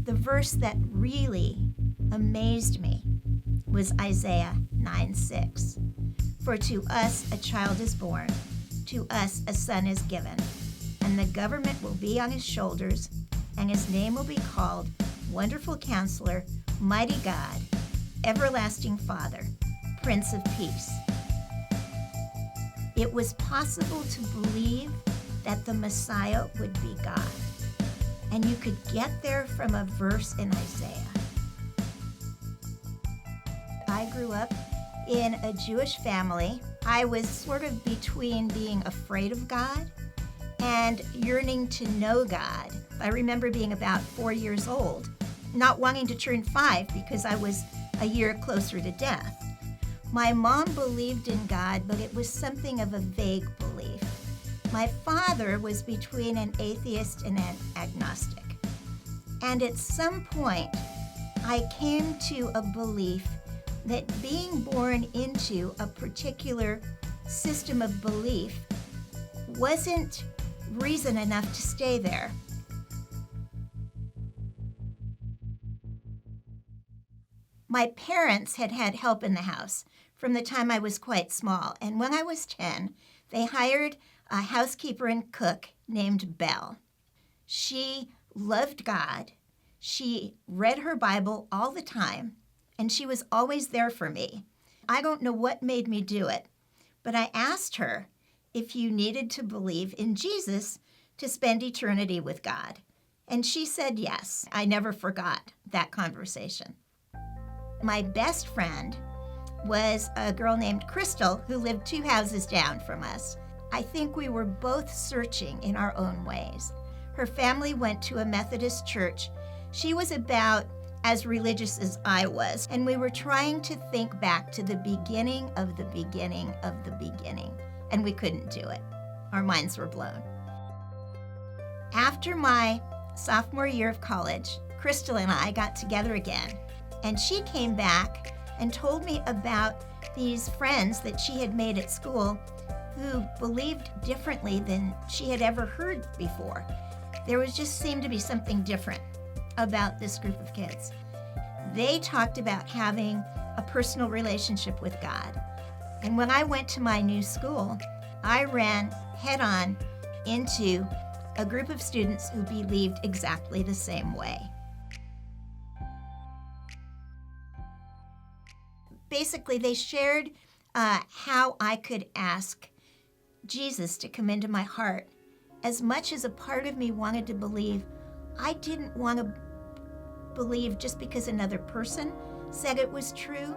The verse that really amazed me was Isaiah 9:6. For to us a child is born, to us a son is given, and the government will be on his shoulders, and his name will be called Wonderful Counselor, Mighty God, Everlasting Father, Prince of Peace. It was possible to believe that the Messiah would be God. And you could get there from a verse in Isaiah. I grew up in a Jewish family. I was sort of between being afraid of God and yearning to know God. I remember being about 4 years old, not wanting to turn 5 because I was a year closer to death. My mom believed in God, but it was something of a vague belief. My father was between an atheist and an agnostic. And at some point, I came to a belief that being born into a particular system of belief wasn't reason enough to stay there. My parents had had help in the house from the time I was quite small, and when I was 10, they hired a housekeeper and cook named Belle. She loved God. She read her Bible all the time, and she was always there for me. I don't know what made me do it, but I asked her if you needed to believe in Jesus to spend eternity with God. And she said yes. I never forgot that conversation. My best friend was a girl named Crystal who lived 2 houses down from us. I think we were both searching in our own ways. Her family went to a Methodist church. She was about as religious as I was, and we were trying to think back to the beginning of the beginning of the beginning, and we couldn't do it. Our minds were blown. After my sophomore year of college, Crystal and I got together again, and she came back and told me about these friends that she had made at school who believed differently than she had ever heard before. There was just seemed to be something different about this group of kids. They talked about having a personal relationship with God. And when I went to my new school, I ran head-on into a group of students who believed exactly the same way. Basically, they shared how I could ask Jesus to come into my heart. As much as a part of me wanted to believe, I didn't want to believe just because another person said it was true.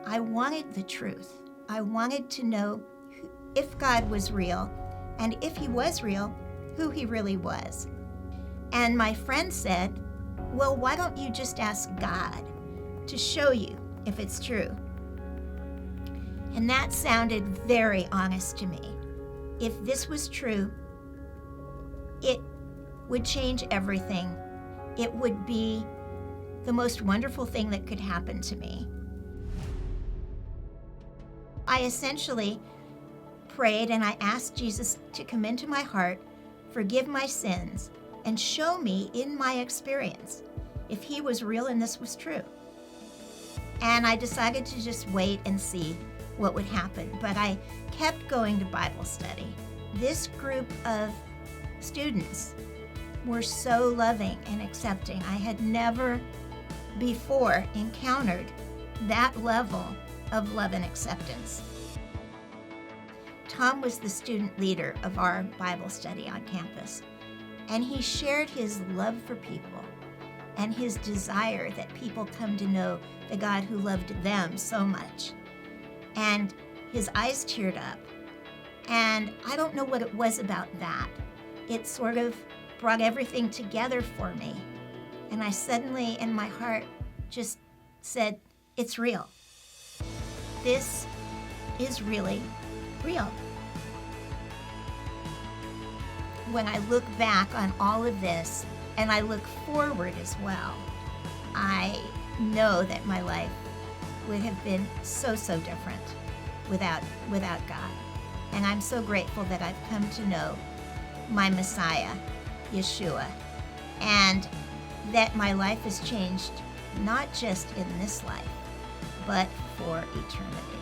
I wanted the truth. I wanted to know if God was real, and if he was real, who he really was. And my friend said, well, why don't you just ask God to show you if it's true? And that sounded very honest to me. If this was true, it would change everything. It would be the most wonderful thing that could happen to me. I essentially prayed and I asked Jesus to come into my heart, forgive my sins, and show me in my experience if he was real and this was true. And I decided to just wait and see what would happen, but I kept going to Bible study. This group of students were so loving and accepting. I had never before encountered that level of love and acceptance. Tom was the student leader of our Bible study on campus, and he shared his love for people and his desire that people come to know the God who loved them so much. And his eyes teared up, and I don't know what it was about that. It sort of brought everything together for me, and I suddenly, in my heart, just said, it's real. This is really real. When I look back on all of this, and I look forward as well, I know that my life would have been so different without God. And I'm so grateful that I've come to know my Messiah, Yeshua. And that my life has changed not just in this life, but for eternity.